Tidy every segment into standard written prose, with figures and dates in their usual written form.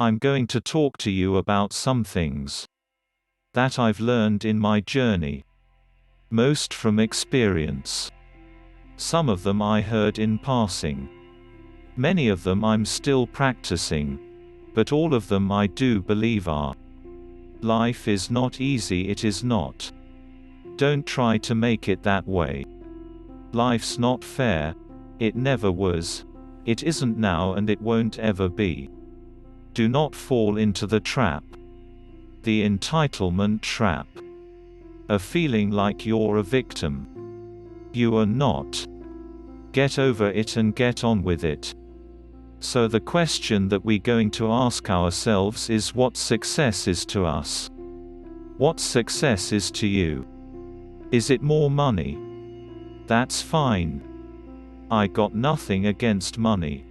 I'm going to talk to you about some things that I've learned in my journey, most from experience. Some of them I heard in passing. Many of them I'm still practicing, but all of them I do believe are. Life is not easy, it is not. Don't try to make it that way. Life's not fair, it never was, it isn't now, and it won't ever be. Do not fall into the trap. The entitlement trap. A feeling like you're a victim. You are not. Get over it and get on with it. So the question that we're going to ask ourselves is, what success is to us? What success is to you? Is it more money? That's fine. I got nothing against money.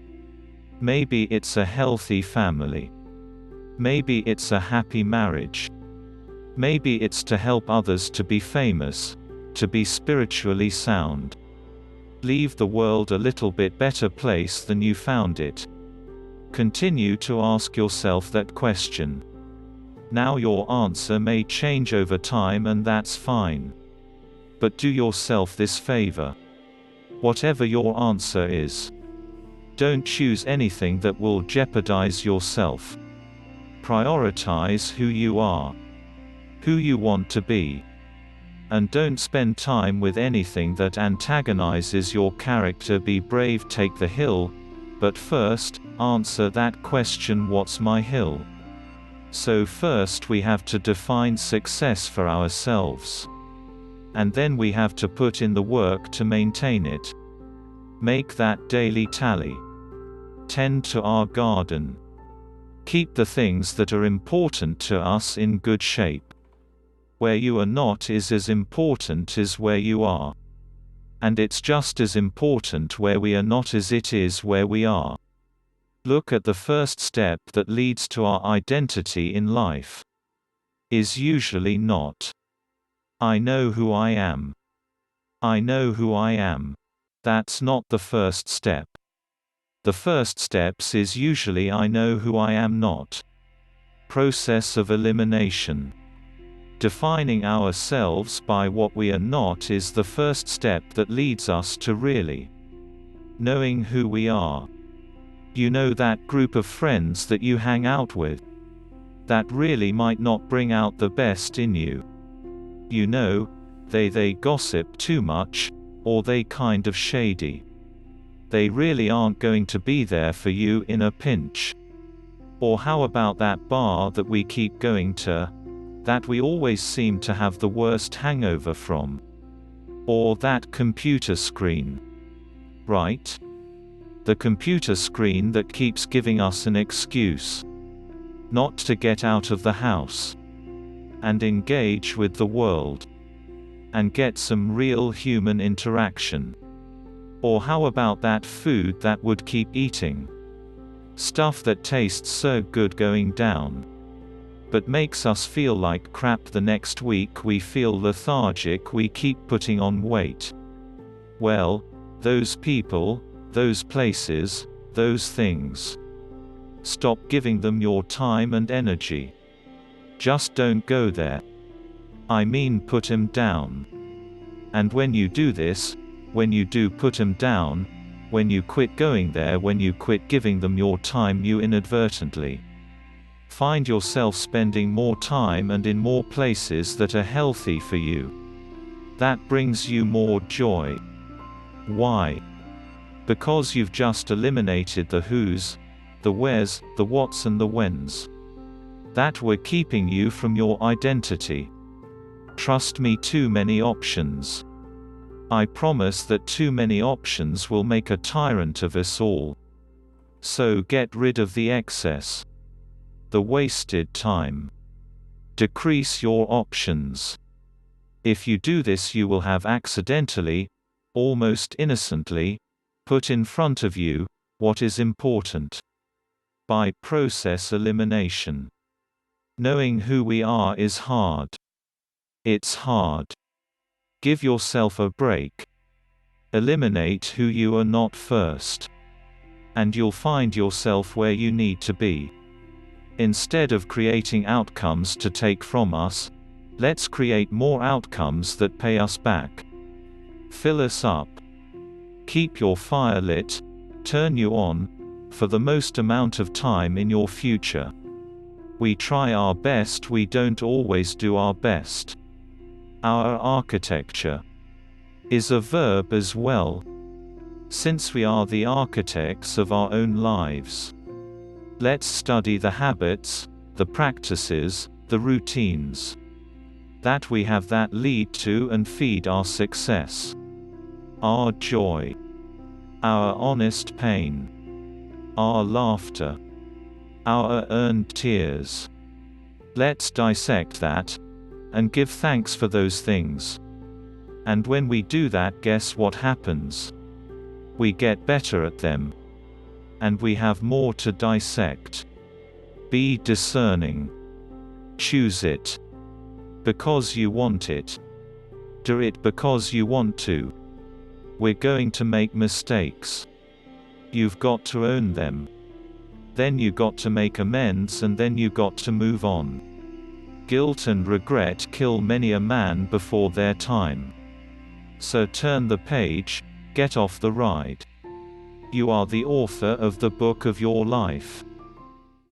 Maybe it's a healthy family. Maybe it's a happy marriage. Maybe it's to help others to be famous, to be spiritually sound. Leave the world a little bit better place than you found it. Continue to ask yourself that question. Now your answer may change over time, and that's fine. But do yourself this favor. Whatever your answer is, don't choose anything that will jeopardize yourself. Prioritize who you are, who you want to be. And don't spend time with anything that antagonizes your character. Be brave, take the hill, but first, answer that question: what's my hill? So first we have to define success for ourselves. And then we have to put in the work to maintain it. Make that daily tally. Tend to our garden. Keep the things that are important to us in good shape. Where you are not is as important as where you are. And it's just as important where we are not as it is where we are. Look at the first step that leads to our identity in life. Is usually not. I know who I am. I know who I am. That's not the first step. The first steps is usually I know who I am not. Process of elimination. Defining ourselves by what we are not is the first step that leads us to really knowing who we are. You know, that group of friends that you hang out with, that really might not bring out the best in you. You know, they gossip too much, or they kind of shady. They really aren't going to be there for you in a pinch. Or how about that bar that we keep going to, that we always seem to have the worst hangover from? Or that computer screen. Right? The computer screen that keeps giving us an excuse not to get out of the house and engage with the world and get some real human interaction. Or how about that food that would keep eating? Stuff that tastes so good going down, but makes us feel like crap the next week. We feel lethargic, we keep putting on weight. Well, those people, those places, those things. Stop giving them your time and energy. Just don't go there. I mean, put 'em down. And when you do this, when you do put 'em down, when you quit going there, when you quit giving them your time, you inadvertently find yourself spending more time and in more places that are healthy for you. That brings you more joy. Why? Because you've just eliminated the who's, the where's, the what's and the when's that were keeping you from your identity. Trust me, too many options. I promise that too many options will make a tyrant of us all. So get rid of the excess, the wasted time. Decrease your options. If you do this, you will have accidentally, almost innocently, put in front of you what is important. By process elimination. Knowing who we are is hard. It's hard. Give yourself a break. Eliminate who you are not first, and you'll find yourself where you need to be. Instead of creating outcomes to take from us, let's create more outcomes that pay us back. Fill us up. Keep your fire lit, turn you on, for the most amount of time in your future. We try our best, we don't always do our best. Our architecture is a verb as well, since we are the architects of our own lives. Let's study the habits, the practices, the routines that we have that lead to and feed our success, our joy, our honest pain, our laughter, our earned tears. Let's dissect that and give thanks for those things. And when we do that, guess what happens? We get better at them. And we have more to dissect. Be discerning. Choose it because you want it. Do it because you want to. We're going to make mistakes. You've got to own them. Then you got to make amends, and then you got to move on. Guilt and regret kill many a man before their time. So turn the page, get off the ride. You are the author of the book of your life.